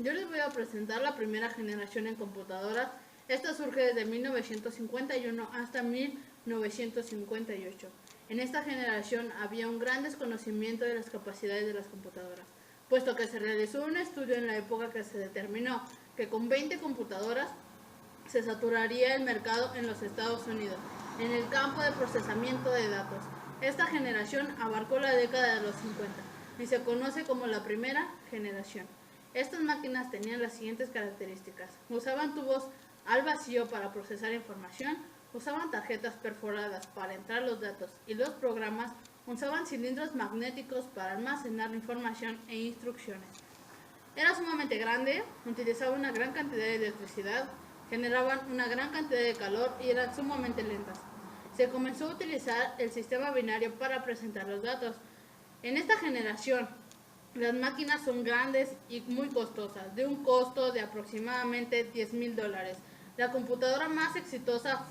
Yo les voy a presentar la primera generación en computadoras. Esta surge desde 1951 hasta 1958. En esta generación había un gran desconocimiento de las capacidades de las computadoras, puesto que se realizó un estudio en la época que se determinó que con 20 computadoras se saturaría el mercado en los Estados Unidos en el campo de procesamiento de datos. Esta generación abarcó la década de los 50 y se conoce como la primera generación. Estas máquinas tenían las siguientes características: usaban tubos al vacío para procesar información, usaban tarjetas perforadas para entrar los datos y los programas, usaban cilindros magnéticos para almacenar información e instrucciones. Era sumamente grande, utilizaba una gran cantidad de electricidad, generaban una gran cantidad de calor y eran sumamente lentas. Se comenzó a utilizar el sistema binario para presentar los datos. En esta generación, las máquinas son grandes y muy costosas, de un costo de aproximadamente $10,000. La computadora más exitosa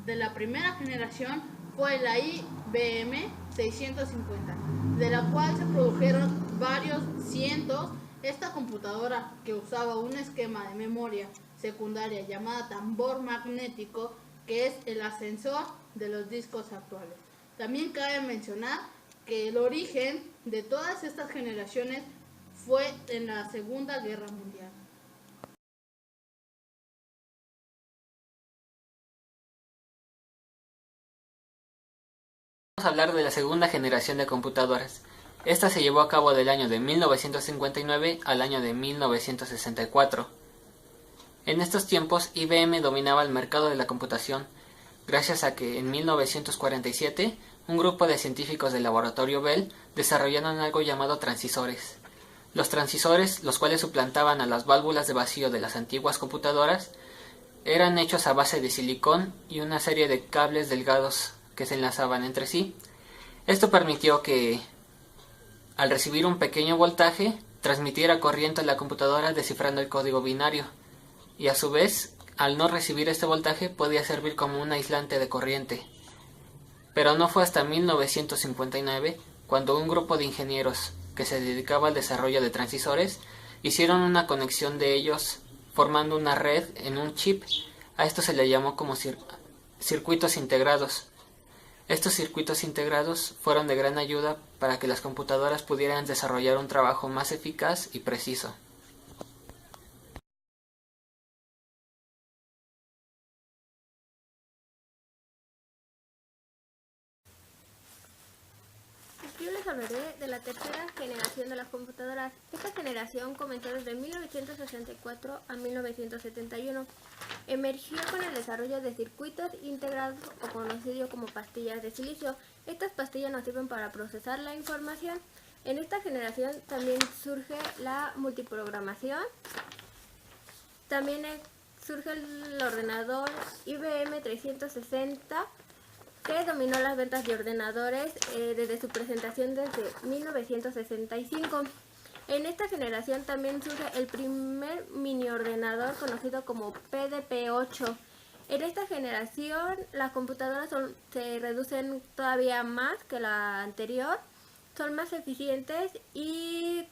de la primera generación fue la IBM 650, de la cual se produjeron varios cientos. Esta computadora, que usaba un esquema de memoria secundaria llamada tambor magnético, que es el ascensor de los discos actuales. También cabe mencionar que el origen de todas estas generaciones fue en la Segunda Guerra Mundial. Vamos a hablar de la segunda generación de computadoras. Esta se llevó a cabo del año de 1959 al año de 1964. En estos tiempos, IBM dominaba el mercado de la computación, gracias a que en 1947 un grupo de científicos del laboratorio Bell desarrollaron algo llamado transisores. Los transisores, los cuales suplantaban a las válvulas de vacío de las antiguas computadoras, eran hechos a base de silicón y una serie de cables delgados que se enlazaban entre sí. Esto permitió que, al recibir un pequeño voltaje, transmitiera corriente a la computadora descifrando el código binario, y a su vez, al no recibir este voltaje, podía servir como un aislante de corriente. Pero no fue hasta 1959 cuando un grupo de ingenieros que se dedicaba al desarrollo de transisores hicieron una conexión de ellos formando una red en un chip. A esto se le llamó como circuitos integrados. Estos circuitos integrados fueron de gran ayuda para que las computadoras pudieran desarrollar un trabajo más eficaz y preciso. Aquí les hablaré de la tercera generación de las computadoras. Esta generación comenzó desde 1964 a 1971. Emergió con el desarrollo de circuitos integrados o conocido como pastillas de silicio. Estas pastillas nos sirven para procesar la información. En esta generación también surge la multiprogramación. También surge el ordenador IBM 360, que dominó las ventas de ordenadores desde su presentación desde 1965. En esta generación también surge el primer mini ordenador conocido como PDP-8. En esta generación las computadoras se reducen todavía más que la anterior, son más eficientes y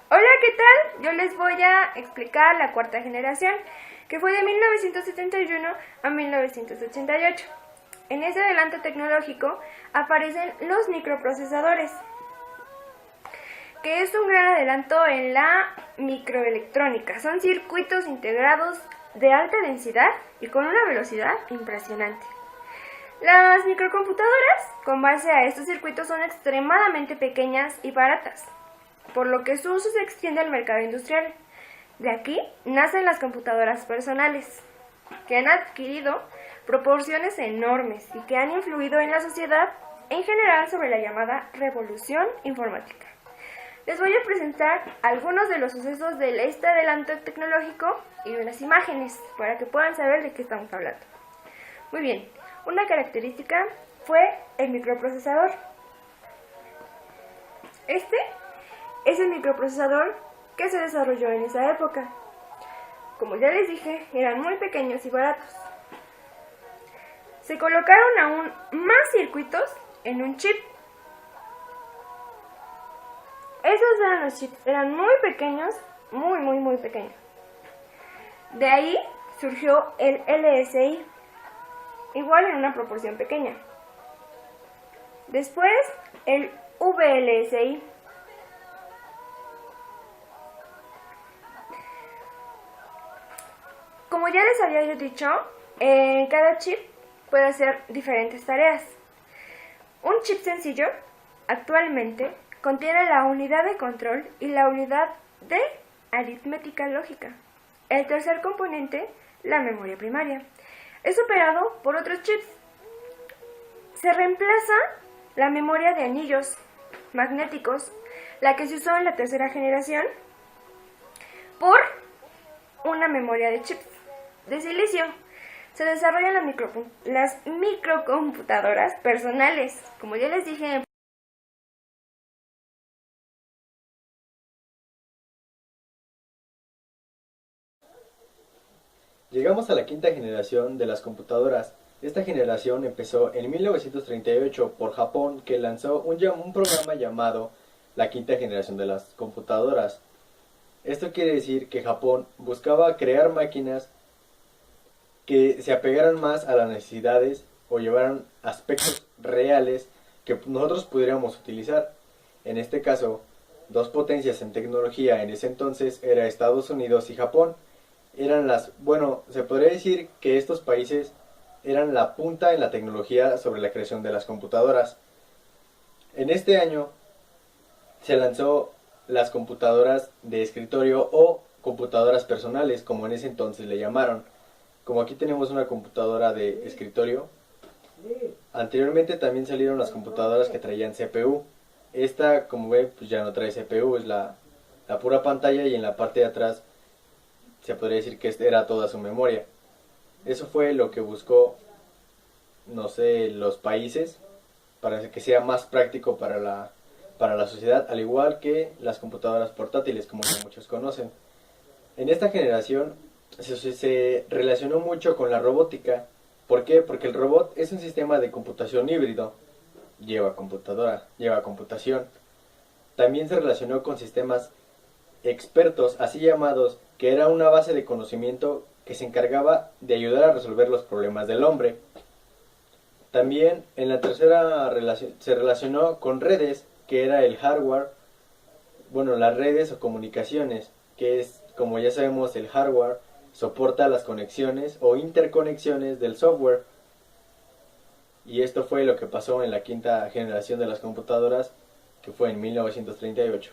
Hola, ¿qué tal? Yo les voy a explicar la cuarta generación, que fue de 1971 a 1988. En ese adelanto tecnológico aparecen los microprocesadores, que es un gran adelanto en la microelectrónica. Son circuitos integrados de alta densidad y con una velocidad impresionante. Las microcomputadoras, con base a estos circuitos, son extremadamente pequeñas y baratas, por lo que su uso se extiende al mercado industrial. De aquí nacen las computadoras personales, que han adquirido proporciones enormes y que han influido en la sociedad en general sobre la llamada revolución informática. Les voy a presentar algunos de los sucesos de este adelanto tecnológico y unas imágenes para que puedan saber de qué estamos hablando. Muy bien, una característica fue el microprocesador. Este es el microprocesador que se desarrolló en esa época. Como ya les dije, eran muy pequeños y baratos. Se colocaron aún más circuitos en un chip. Esos eran los chips, eran muy pequeños, muy pequeños. De ahí surgió el LSI, igual en una proporción pequeña. Después el VLSI. Como ya les había yo dicho, cada chip puede hacer diferentes tareas. Un chip sencillo actualmente contiene la unidad de control y la unidad de aritmética lógica. El tercer componente, la memoria primaria, es operado por otros chips. Se reemplaza la memoria de anillos magnéticos, la que se usó en la tercera generación, por una memoria de chips de silicio. Se desarrollan las microcomputadoras personales. Como ya les dije, llegamos a la quinta generación de las computadoras. Esta generación empezó en 1938 por Japón, que lanzó un programa llamado la quinta generación de las computadoras. Esto quiere decir que Japón buscaba crear máquinas que se apegaran más a las necesidades o llevaran aspectos reales que nosotros pudiéramos utilizar. En este caso, dos potencias en tecnología en ese entonces era Estados Unidos y Japón. Se podría decir que estos países eran la punta en la tecnología sobre la creación de las computadoras. En este año se lanzó las computadoras de escritorio o computadoras personales, como en ese entonces le llamaron. Como aquí tenemos una computadora de escritorio, anteriormente también salieron las computadoras que traían CPU. Esta, como ven, pues ya no trae CPU, es la pura pantalla, y en la parte de atrás se podría decir que era toda su memoria. Eso fue lo que buscó, los países, para que sea más práctico para la sociedad, al igual que las computadoras portátiles, como ya muchos conocen. En esta generación se relacionó mucho con la robótica. ¿Por qué? Porque el robot es un sistema de computación híbrido. Lleva computación. También se relacionó con sistemas expertos, así llamados, que era una base de conocimiento que se encargaba de ayudar a resolver los problemas del hombre. También en la tercera se relacionó con redes, que era el hardware, las redes o comunicaciones, que es, como ya sabemos, el hardware soporta las conexiones o interconexiones del software. Y esto fue lo que pasó en la quinta generación de las computadoras, que fue en 1938.